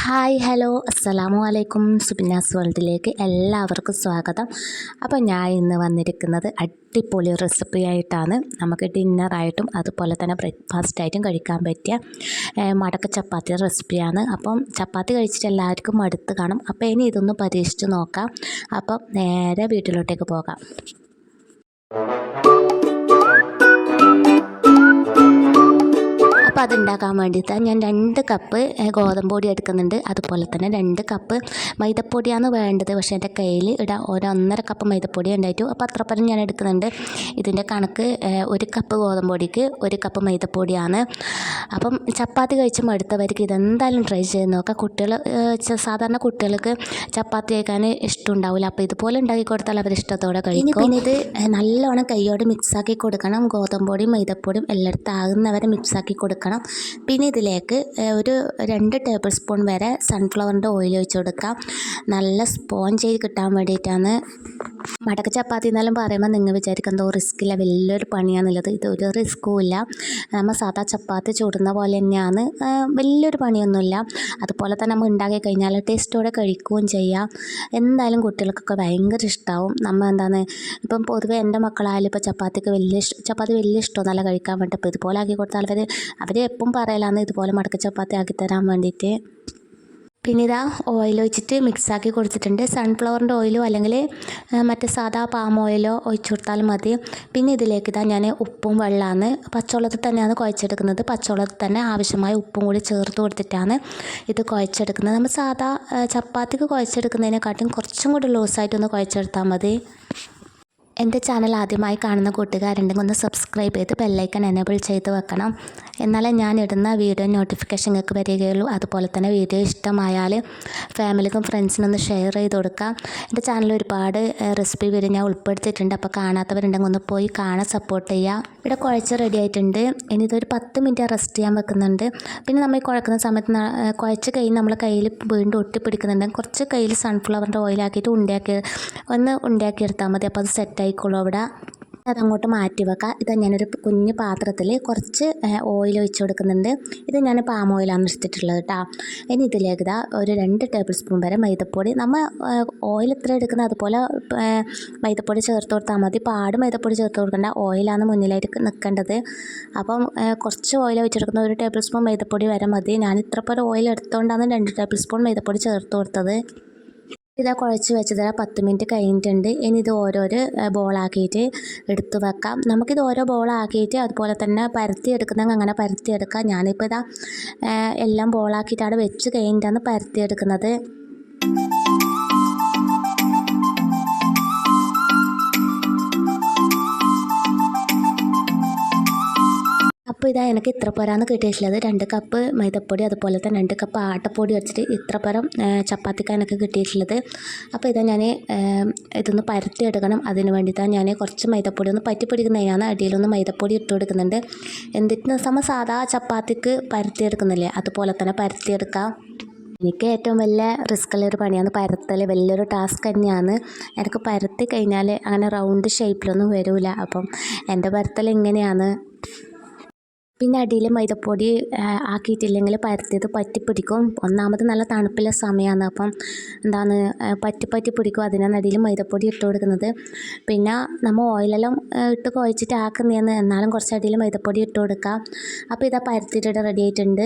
Hi hello അസ്സലാമു അലൈക്കും. സുബിനാസ് വേൾഡിലേക്ക് എല്ലാവർക്കും സ്വാഗതം. അപ്പോൾ ഞാൻ ഇന്ന് വന്നിരിക്കുന്നത് അടിപൊളി റെസിപ്പി ആയിട്ടാണ്. നമുക്ക് ഡിന്നറായിട്ടും അതുപോലെ തന്നെ ബ്രേക്ക്ഫാസ്റ്റായിട്ടും കഴിക്കാൻ പറ്റിയ മടക്ക ചപ്പാത്തി റെസിപ്പിയാണ്. അപ്പം ചപ്പാത്തി കഴിച്ചിട്ട് എല്ലാവർക്കും മടുത്ത് കാണും. അപ്പോൾ ഇനി ഇതൊന്ന് പരീക്ഷിച്ച് നോക്കാം. അപ്പം നേരെ വീട്ടിലോട്ടേക്ക് പോകാം. അപ്പോൾ അതുണ്ടാക്കാൻ വേണ്ടിയിട്ട് ഞാൻ 2 കപ്പ് ഗോതമ്പ് പൊടി എടുക്കുന്നുണ്ട്. അതുപോലെ തന്നെ 2 കപ്പ് മൈദപ്പൊടിയാണ് വേണ്ടത്. പക്ഷേ എൻ്റെ കയ്യിൽ ഇടാൻ 1.5 കപ്പ് മൈദപ്പൊടി ഉണ്ടായിട്ടു. അപ്പോൾ അത്രപ്പരം ഞാൻ എടുക്കുന്നുണ്ട്. ഇതിൻ്റെ കണക്ക് 1 കപ്പ് ഗോതമ്പ് പൊടിക്ക് 1 കപ്പ് മൈദപ്പൊടിയാണ്. അപ്പം ചപ്പാത്തി കഴിച്ച് മടുത്തവർക്ക് ഇതെന്തായാലും ട്രൈ ചെയ്ത് നോക്കാം. സാധാരണ കുട്ടികൾക്ക് ചപ്പാത്തി കഴിക്കാൻ ഇഷ്ടമുണ്ടാവില്ല. അപ്പോൾ ഇതുപോലെ ഉണ്ടാക്കി കൊടുത്താൽ അവർ ഇഷ്ടത്തോടെ കഴിക്കും. പിന്നെ ഇത് നല്ലോണം കൈയോടെ മിക്സാക്കി കൊടുക്കണം. ഗോതമ്പ് പൊടിയും മൈദപ്പൊടിയും എല്ലായിടത്തും ആകുന്നവരെ മിക്സാക്കി കൊടുക്കണം. പിന്നെ ഇതിലേക്ക് ഒരു 2 ടേബിൾ സ്പൂൺ വരെ സൺഫ്ലവറിൻ്റെ ഓയിൽ ഒഴിച്ച് കൊടുക്കാം. നല്ല സ്പോഞ്ച് ചെയ്ത് കിട്ടാൻ വേണ്ടിയിട്ടാണ്. മടക്ക ചപ്പാത്തി എന്നാലും പറയുമ്പോൾ നിങ്ങൾ വിചാരിക്കും എന്തോ റിസ്ക്കില്ല, വലിയൊരു പണിയാണെന്നുള്ളത്. ഇതൊരു റിസ്ക്കും ഇല്ല. നമ്മൾ സാധാ ചപ്പാത്തി ചൂടുന്ന പോലെ തന്നെയാണ്. വലിയൊരു പണിയൊന്നുമില്ല. അതുപോലെ തന്നെ നമ്മൾ ഉണ്ടാക്കി കഴിഞ്ഞാൽ ടേസ്റ്റോടെ കഴിക്കുകയും ചെയ്യാം. എന്തായാലും കുട്ടികൾക്കൊക്കെ ഭയങ്കര ഇഷ്ടമാവും. ഇപ്പം പൊതുവേ എൻ്റെ മക്കളായാലും ഇപ്പോൾ ചപ്പാത്തി വലിയ ഇഷ്ടമൊന്നുമല്ല കഴിക്കാൻ വേണ്ടി. അപ്പോൾ ഇതുപോലെ ആക്കി കൊടുത്താൽ അവർ എപ്പം പറയലാന്ന് ഇതുപോലെ മടക്ക ചപ്പാത്തി ആക്കി തരാൻ വേണ്ടിയിട്ട്. പിന്നെ ഇതാ ഓയിൽ ഒഴിച്ചിട്ട് മിക്സാക്കി കൊടുത്തിട്ടുണ്ട്. സൺഫ്ലവറിൻ്റെ ഓയിലോ അല്ലെങ്കിൽ മറ്റേ സാധാ പാം ഓയിലോ ഒഴിച്ചു കൊടുത്താലും മതി. പിന്നെ ഇതിലേക്ക് ഞാൻ ഉപ്പും വെള്ളമാണ് പച്ചവെള്ളത്തിൽ തന്നെയാണ് കുഴച്ചെടുക്കുന്നത്. പച്ചവെള്ളത്തിൽ തന്നെ ആവശ്യമായ ഉപ്പും കൂടി ചേർത്ത് കൊടുത്തിട്ടാണ് ഇത് കുഴച്ചെടുക്കുന്നത്. നമ്മൾ സാധാ ചപ്പാത്തിക്ക് കുഴച്ചെടുക്കുന്നതിനെക്കാട്ടും കുറച്ചും കൂടി ലൂസായിട്ടൊന്ന് കുഴച്ചെടുത്താൽ മതി. എൻ്റെ ചാനൽ ആദ്യമായി കാണുന്ന കൂട്ടുകാരുണ്ടെങ്കിൽ ഒന്ന് സബ്സ്ക്രൈബ് ചെയ്ത് ബെല്ലൈക്കൺ എനേബിൾ ചെയ്ത് വെക്കണം. എന്നാലേ ഞാൻ ഇടുന്ന വീഡിയോ നോട്ടിഫിക്കേഷൻ നിങ്ങൾക്ക് വരികയുള്ളൂ. അതുപോലെ തന്നെ വീഡിയോ ഇഷ്ടമായാൽ ഫാമിലിക്കും ഫ്രണ്ട്സിനും ഒന്ന് ഷെയർ ചെയ്ത് കൊടുക്കാം. എൻ്റെ ചാനലിൽ ഒരുപാട് റെസിപ്പി വീഡിയോ ഞാൻ ഉൾപ്പെടുത്തിയിട്ടുണ്ട്. അപ്പോൾ കാണാത്തവരുണ്ടെങ്കിൽ ഒന്ന് പോയി കാണാൻ സപ്പോർട്ട് ചെയ്യുക. ഇവിടെ കുഴച്ച് റെഡി ആയിട്ടുണ്ട്. ഇനി ഇതൊരു 10 മിനിറ്റ് റെസ്റ്റ് ചെയ്യാൻ വെക്കുന്നുണ്ട്. പിന്നെ നമ്മൾ ഈ കുഴക്കുന്ന സമയത്ത് കുഴച്ച് കഴിഞ്ഞ് നമ്മൾ കയ്യിൽ വീണ്ടും ഒട്ടിപ്പിടിക്കുന്നുണ്ട്. കുറച്ച് കയ്യിൽ സൺഫ്ലവറിൻ്റെ ഓയിലാക്കിയിട്ട് ഉണ്ടാക്കി എടുത്താൽ മതി. അപ്പോൾ അത് സെറ്റ് ആയിക്കോളൂ. അവിടെ അതങ്ങോട്ട് മാറ്റി വെക്കാം. ഇത് ഞാനൊരു കുഞ്ഞ് പാത്രത്തിൽ കുറച്ച് ഓയിൽ ഒഴിച്ച് കൊടുക്കുന്നുണ്ട്. ഇത് ഞാൻ പാം ഓയിലാണ് എടുത്തിട്ടുള്ളത് കേട്ടോ. ഇനി ഇതിലേക്ക് ഒരു 2 ടേബിൾ സ്പൂൺ വരെ മൈദപ്പൊടി, നമ്മൾ ഓയിൽ എത്ര എടുക്കുന്നത് അതുപോലെ മൈദപ്പൊടി ചേർത്ത് കൊടുത്താൽ മതി. പാട് മൈദപ്പൊടി ചേർത്ത് കൊടുക്കേണ്ട, ഓയിലാണ് മുന്നിലായിട്ട് നിൽക്കേണ്ടത്. അപ്പം കുറച്ച് ഓയിൽ ഒഴിച്ച് കൊടുക്കുന്ന 1 ടേബിൾ സ്പൂൺ മൈദപ്പൊടി വരെ മതി. ഞാൻ ഇത്ര ഓയിൽ എടുത്തുകൊണ്ടാണ് 2 ടേബിൾ സ്പൂൺ മൈദപ്പൊടി ചേർത്ത് കൊടുത്തത്. ഇതാ കുഴച്ച് വെച്ചത് 10 മിനിറ്റ് കഴിഞ്ഞിട്ടുണ്ട്. ഇനി ഇത് ഓരോരോ ബോളാക്കിയിട്ട് എടുത്ത് വെക്കാം. നമുക്കിത് ഓരോ ബോളാക്കിയിട്ട് അതുപോലെ തന്നെ പരത്തിയെടുക്കുന്നെങ്കിൽ അങ്ങനെ പരത്തിയെടുക്കാം. ഞാനിപ്പോൾ എല്ലാം ബോളാക്കിയിട്ടാണ് വെച്ച് കഴിഞ്ഞിട്ടാണ് പരത്തിയെടുക്കുന്നത്. അപ്പോൾ എനിക്ക് ഇത്ര പോരാന്ന് കിട്ടിയിട്ടുള്ളത്. 2 കപ്പ് മൈദപ്പൊടി അതുപോലെ തന്നെ 2 കപ്പ് ആട്ടപ്പൊടി വെച്ചിട്ട് ഇത്ര പോരം ചപ്പാത്തിക്കാണ് എനിക്ക് കിട്ടിയിട്ടുള്ളത്. അപ്പോൾ ഞാൻ ഇതൊന്ന് പരത്തിയെടുക്കണം. അതിന് വേണ്ടിയിട്ടാണ് ഞാൻ കുറച്ച് മൈദപ്പൊടി ഒന്ന് പറ്റിപ്പിടിക്കുന്നതിനാണ് അടിയിലൊന്ന് മൈദപ്പൊടി ഇട്ട് കൊടുക്കുന്നുണ്ട്. എന്നിട്ട് നമ്മൾ സാധാ ചപ്പാത്തിക്ക് പരത്തിയെടുക്കുന്നില്ലേ അതുപോലെ തന്നെ പരത്തിയെടുക്കാം. എനിക്ക് ഏറ്റവും വലിയ റിസ്ക്കുള്ളൊരു പണിയാണ് പരത്തൽ. വലിയൊരു ടാസ്ക് തന്നെയാണ്. എനിക്ക് പരത്തി കഴിഞ്ഞാൽ അങ്ങനെ റൗണ്ട് ഷേപ്പിലൊന്നും വരില്ല. അപ്പം എൻ്റെ പരത്തൽ ഇങ്ങനെയാണ്. പിന്നെ അടിയിൽ മൈദപ്പൊടി ആക്കിയിട്ടില്ലെങ്കിൽ പരത്തിയത് പറ്റിപ്പിടിക്കും. ഒന്നാമത് നല്ല തണുപ്പുള്ള സമയമാണ്. അപ്പം പറ്റി പിടിക്കും. അതിനാണ് അടിയിൽ മൈദപ്പൊടി ഇട്ട് കൊടുക്കുന്നത്. പിന്നെ നമ്മൾ ഓയിലെല്ലാം ഇട്ട് കുഴച്ചിട്ട് ആക്കുന്നതാണ്. എന്നാലും കുറച്ച് അടിയിൽ മൈദപ്പൊടി ഇട്ട് കൊടുക്കാം. അപ്പോൾ പരത്തിയിട്ട് റെഡി ആയിട്ടുണ്ട്.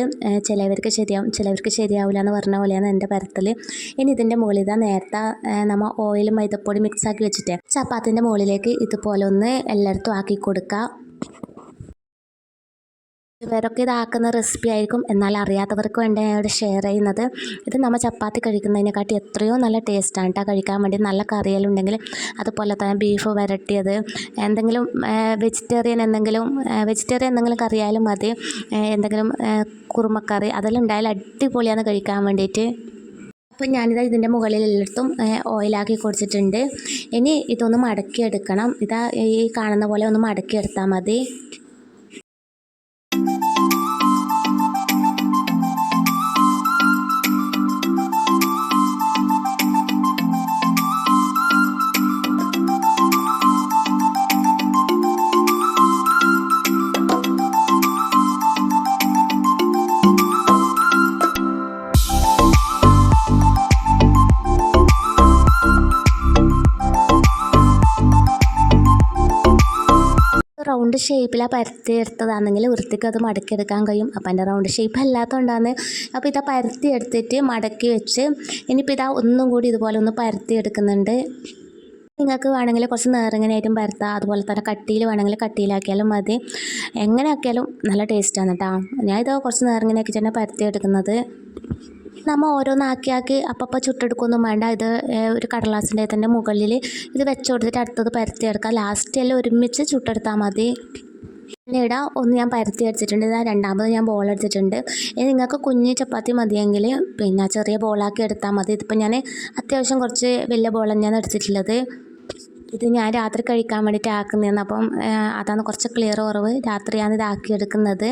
ചിലവർക്ക് ശരിയാവും, ചിലവർക്ക് ശരിയാവില്ല എന്ന് പറഞ്ഞ പോലെയാണ് എൻ്റെ പരത്തൽ. ഇനി ഇതിൻ്റെ മുകളിൽ നേരത്തെ നമ്മൾ ഓയിൽ മൈദപ്പൊടി മിക്സാക്കി വെച്ചിട്ട് ചപ്പാത്തിൻ്റെ മുകളിലേക്ക് ഇതുപോലെ ഒന്ന് എല്ലായിടത്തും ആക്കി കൊടുക്കുക. ഇവരൊക്കെ ഇതാക്കുന്ന റെസിപ്പി ആയിരിക്കും. എന്നാൽ അറിയാത്തവർക്ക് വേണ്ടി ഇവിടെ ഷെയർ ചെയ്യുന്നത്. ഇത് നമ്മൾ ചപ്പാത്തി കഴിക്കുന്നതിനെക്കാട്ടി എത്രയോ നല്ല ടേസ്റ്റാണ് കേട്ടോ കഴിക്കാൻ വേണ്ടി. നല്ല കറിയെല്ലാം ഉണ്ടെങ്കിൽ അതുപോലെ തന്നെ ബീഫ് വരട്ടിയത്, എന്തെങ്കിലും വെജിറ്റേറിയൻ എന്തെങ്കിലും കറിയായാലും മതി. എന്തെങ്കിലും കുറുമക്കറി അതെല്ലാം ഉണ്ടായാലും അടിപൊളിയാണ് കഴിക്കാൻ വേണ്ടിയിട്ട്. അപ്പോൾ ഞാനിതാ ഇതിൻ്റെ മുകളിൽ എല്ലായിടത്തും ഓയിലാക്കി കൊടുത്തിട്ടുണ്ട്. ഇനി ഇതൊന്ന് മടക്കിയെടുക്കണം. ഈ കാണുന്ന പോലെ ഒന്ന് മടക്കിയെടുത്താൽ മതി. റൗണ്ട് ഷേപ്പിലാണ് പരത്തിയെടുത്തതാണെങ്കിൽ വൃത്തിക്ക് അത് മടക്കിയെടുക്കാൻ കഴിയും. അപ്പോൾ എൻ്റെ റൗണ്ട് ഷേപ്പ് അല്ലാത്തതുകൊണ്ടാണ്. അപ്പോൾ ഇതാ പരത്തിയെടുത്തിട്ട് മടക്കി വെച്ച് ഇനിയിപ്പോൾ ഇതാ ഒന്നും കൂടി ഇതുപോലെ ഒന്ന് പരത്തിയെടുക്കുന്നുണ്ട്. നിങ്ങൾക്ക് വേണമെങ്കിൽ കുറച്ച് നേറിങ്ങനെയായിട്ടും പരത്താം, അതുപോലെ തന്നെ കട്ടിയിൽ വേണമെങ്കിൽ കട്ടിയിലാക്കിയാലും മതി. എങ്ങനെ ആക്കിയാലും നല്ല ടേസ്റ്റാണ് കേട്ടോ. ഞാനിത് കുറച്ച് നേറിങ്ങനെയാക്കി തന്നെ പരത്തിയെടുക്കുന്നത്. നമ്മൾ ഓരോന്നാക്കി അപ്പം ചുട്ടെടുക്കൊന്നും വേണ്ട. ഇത് ഒരു കടലാസിൻ്റെ തന്നെ മുകളിൽ ഇത് വെച്ച് കൊടുത്തിട്ട് അടുത്തത് പരത്തിയെടുക്കാം. ലാസ്റ്റ് എല്ലാം ഒരുമിച്ച് ചുട്ടെടുത്താൽ മതി. പിന്നീട് ഒന്ന് ഞാൻ പരത്തി എടുത്തിട്ടുണ്ട്. ഇതാ രണ്ടാമത് ഞാൻ ബോൾ എടുത്തിട്ടുണ്ട്. ഇനി നിങ്ങൾക്ക് കുഞ്ഞ് ചപ്പാത്തി മതിയെങ്കിൽ പിന്നെ ചെറിയ ബോളാക്കി എടുത്താൽ മതി. ഇതിപ്പോൾ ഞാൻ അത്യാവശ്യം കുറച്ച് വലിയ ബോൾ തന്നെയാണ് എടുത്തിട്ടുള്ളത്. ഇത് ഞാൻ രാത്രി കഴിക്കാൻ വേണ്ടിയിട്ട് ആക്കുന്നതാണ്. അപ്പം അതാണ് കുറച്ച് ക്ലിയർ കുറവ്. രാത്രിയാണ് ഇതാക്കി എടുക്കുന്നത്.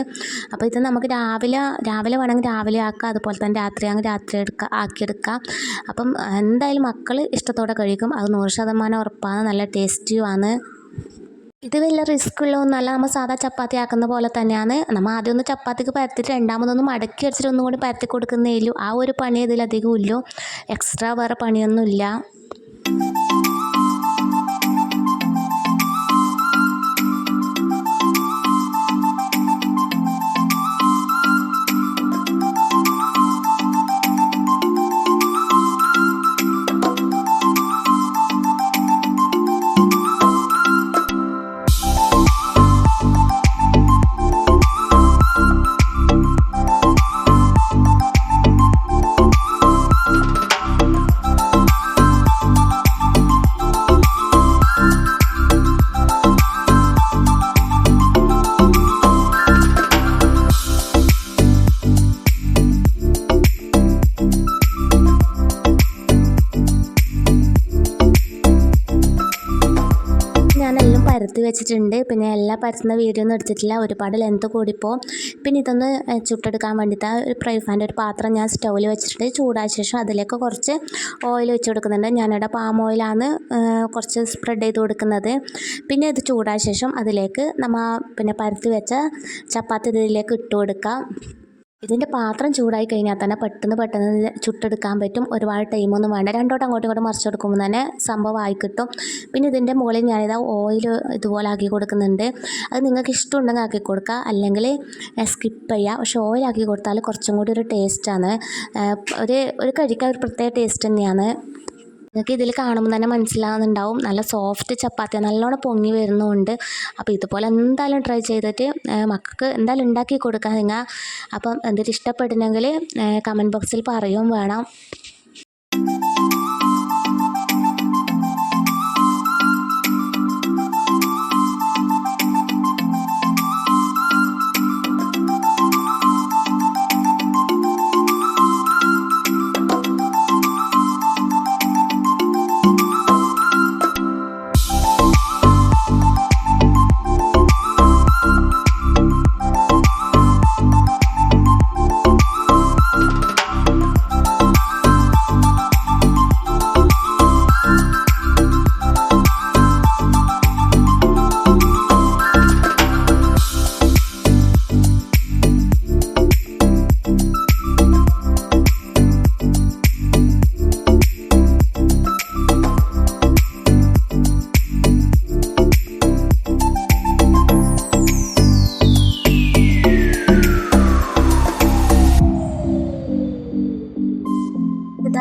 അപ്പോൾ ഇത് നമുക്ക് രാവിലെ വേണമെങ്കിൽ രാവിലെ ആക്കാം, അതുപോലെ തന്നെ രാത്രിയാണെങ്കിൽ രാത്രി ആക്കിയെടുക്കാം. അപ്പം എന്തായാലും മക്കൾ ഇഷ്ടത്തോടെ കഴിക്കും. അത് 100% ഉറപ്പാണ്. നല്ല ടേസ്റ്റിയുമാണ്. ഇത് വലിയ റിസ്ക് ഉള്ളതൊന്നുമല്ല. നമ്മൾ സാധാ ചപ്പാത്തി ആക്കുന്ന പോലെ തന്നെയാണ്. നമ്മൾ ആദ്യം ഒന്ന് ചപ്പാത്തിക്ക് പരത്തിയിട്ട് രണ്ടാമതൊന്ന് മടക്കി അടിച്ചിട്ട് ഒന്നും കൂടി പരത്തി കൊടുക്കുന്നേ ഉള്ളൂ. ആ ഒരു പണി ഇതിലധികം ഇല്ലു. എക്സ്ട്രാ വേറെ പണിയൊന്നുമില്ല. ഞാനെല്ലാം പരത്തി വെച്ചിട്ടുണ്ട്. പിന്നെ എല്ലാം പരത്തുന്ന വീഡിയോ ഒന്നും എടുത്തിട്ടില്ല, ഒരുപാട് ലെങ്ത് കൂടിപ്പോൾ. പിന്നെ ഇതൊന്ന് ചുട്ടെടുക്കാൻ വേണ്ടിയിട്ട് ഒരു ഫ്രൈ പാൻ്റെ ഒരു പാത്രം ഞാൻ സ്റ്റൗവിൽ വെച്ചിട്ട് ചൂടായ ശേഷം അതിലേക്ക് കുറച്ച് ഓയിൽ വെച്ച് കൊടുക്കുന്നുണ്ട്. ഞാനിവിടെ പാം ഓയിലാണ് കുറച്ച് സ്പ്രെഡ് ചെയ്ത് കൊടുക്കുന്നത്. പിന്നെ ഇത് ചൂടായ ശേഷം അതിലേക്ക് പിന്നെ പരത്തി വെച്ച ചപ്പാത്തി ഇതിലേക്ക് ഇട്ട് കൊടുക്കാം. ഇതിൻ്റെ പാത്രം ചൂടായി കഴിഞ്ഞാൽ തന്നെ പെട്ടെന്ന് ചുട്ടെടുക്കാൻ പറ്റും. ഒരുപാട് ടൈമൊന്നും വേണ്ട. രണ്ടോട്ട് അങ്ങോട്ടും ഇങ്ങോട്ടും മറിച്ചെടുക്കുമ്പോൾ തന്നെ സംഭവമായി കിട്ടും. പിന്നെ ഇതിൻ്റെ മുകളിൽ ഞാനിതാ ഓയിൽ ഇതുപോലെ ആക്കി കൊടുക്കുന്നുണ്ട്. അത് നിങ്ങൾക്ക് ഇഷ്ടമുണ്ടെങ്കിൽ ആക്കി കൊടുക്കുക, അല്ലെങ്കിൽ സ്കിപ്പ് ചെയ്യുക. പക്ഷേ ഓയിലാക്കി കൊടുത്താൽ കുറച്ചും കൂടി ഒരു ടേസ്റ്റാണ്. ഒരു കഴിക്കാൻ ഒരു പ്രത്യേക ടേസ്റ്റ് തന്നെയാണ്. നിങ്ങൾക്ക് ഇതിൽ കാണുമ്പോൾ തന്നെ മനസ്സിലാകുന്നുണ്ടാവും, നല്ല സോഫ്റ്റ് ചപ്പാത്തി നല്ലോണം പൊങ്ങി വരുന്നുണ്ട്. അപ്പോൾ ഇതുപോലെ എന്തായാലും ട്രൈ ചെയ്തിട്ട് മക്കൾക്ക് എന്തായാലും ഉണ്ടാക്കി കൊടുക്കാൻ നിങ്ങൾ. അപ്പം എന്തൊരു ഇഷ്ടപ്പെടുന്നെങ്കിൽ കമൻറ്റ് ബോക്സിൽ പറയുകയും വേണം.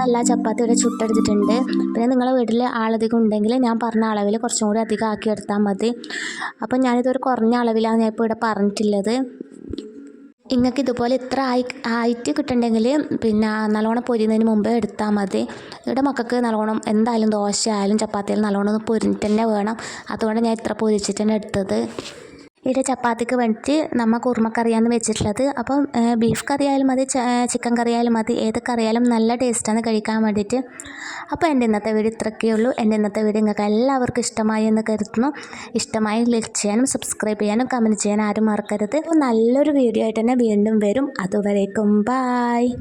എല്ലാ ചപ്പാത്തി ഇവിടെ ചുട്ടെടുത്തിട്ടുണ്ട്. പിന്നെ നിങ്ങളുടെ വീട്ടിൽ ആളധികം ഉണ്ടെങ്കിൽ ഞാൻ പറഞ്ഞ അളവിൽ കുറച്ചും കൂടി അധികം ആക്കി എടുത്താൽ മതി. അപ്പം ഞാനിതൊരു കുറഞ്ഞ അളവിലാണ് ഞാൻ ഇപ്പോൾ ഇവിടെ പറഞ്ഞിട്ടുള്ളത്. നിങ്ങൾക്ക് ഇതുപോലെ ഇത്ര ആയിട്ട് കിട്ടുന്നുണ്ടെങ്കിൽ പിന്നെ നല്ലോണം പൊരിയുന്നതിന് മുമ്പേ എടുത്താൽ മതി. ഇവിടെ മക്കൾക്ക് നല്ലോണം എന്തായാലും ദോശ ആയാലും ചപ്പാത്തിയായാലും നല്ലോണം ഒന്ന് പൊരിഞ്ഞിട്ട് തന്നെ വേണം. അതുകൊണ്ട് ഞാൻ ഇത്ര പൊരിച്ചിട്ട് തന്നെ എടുത്തത്. ഇവിടെ ചപ്പാത്തിക്ക് വേണ്ടിയിട്ട് നമ്മൾ കുറുമക്കറിയാണ് വെച്ചിട്ടുള്ളത്. അപ്പം ബീഫ് കറി ആയാലും മതി, ചിക്കൻ കറി ആയാലും മതി, ഏത് കറിയായാലും നല്ല ടേസ്റ്റാണ് കഴിക്കാൻ വേണ്ടിയിട്ട്. അപ്പോൾ എൻ്റെ ഇന്നത്തെ വീഡിയോ ഇത്രയൊക്കെ ഉള്ളൂ. എൻ്റെ ഇന്നത്തെ വീഡിയോ നിങ്ങൾക്ക് എല്ലാവർക്കും ഇഷ്ടമായി എന്ന് കരുതുന്നു. ഇഷ്ടമായി ലൈക്ക് ചെയ്യാനും സബ്സ്ക്രൈബ് ചെയ്യാനും കമൻറ്റ് ചെയ്യാനും ആരും മറക്കരുത്. അപ്പോൾ നല്ലൊരു വീഡിയോ ആയിട്ട് തന്നെ വീണ്ടും വരും. അതുവരേക്കും ബായ്.